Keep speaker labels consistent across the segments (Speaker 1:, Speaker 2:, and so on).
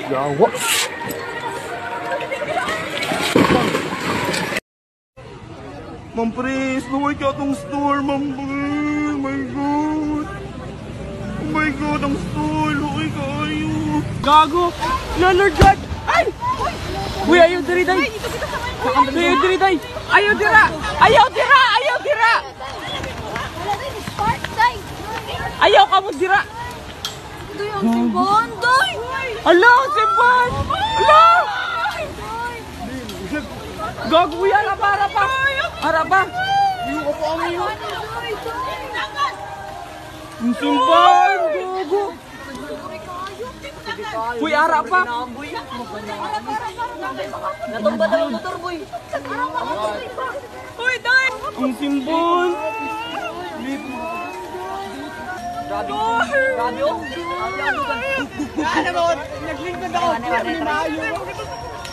Speaker 1: Yawa. Ma'am Pris, luway ka itong store, Ma'am Pris. Oh my God. Oh my God, ang store. Luway ka ayo. Gago. No, Lord God. Ay! Uy, ayaw diri, day. Ayaw diri, day. Ayaw dira. Ayaw dira. Ayaw dira. Ayaw ka mo dira.
Speaker 2: Ito yung simbahan, day.
Speaker 1: Hala, simbahan. Hala. Gago, uy, harapa, harapa. Harapa. Yung ako ang iyo. Ang simbahan, gago. Uy, harapa.
Speaker 2: Natumba daw ang motor, boy.
Speaker 1: Uy, day. Ang simbahan.
Speaker 2: Grabe, oh.
Speaker 3: Ano mo? Naglingkod ako. May maayo.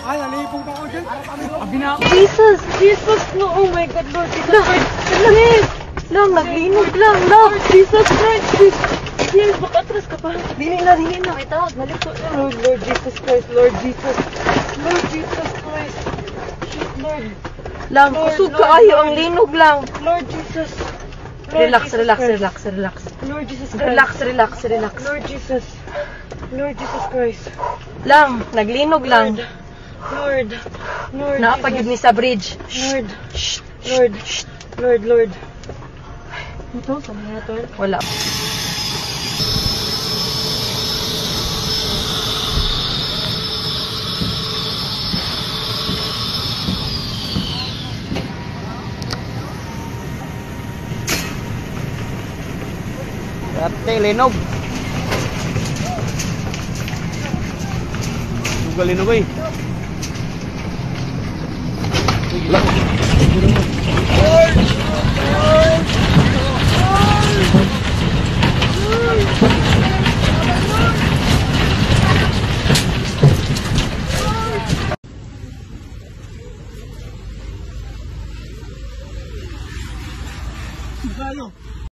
Speaker 3: Ay, nalipong pa ako dyan.
Speaker 2: Jesus! Jesus! No! Oh my God, Lord Jesus Christ! Yes! Lang, naglinog lang! Lord Jesus Christ! Yes, makatras ka pa! Dili na! Itawag, nalito na! Lord Jesus Christ! Lord Jesus! Lord Jesus Christ! Lord! Lang, kusog ka ayo! Ang linog lang! Lord Jesus! Relax. Lord Jesus Christ! Relax! Lord Jesus! Lord Jesus Christ! Lang, naglinog lang! Lord. Naapagid ni sa bridge. Lord. Ito, sa mga ito? Wala.
Speaker 1: Ate, linog. Linog eh. Lord!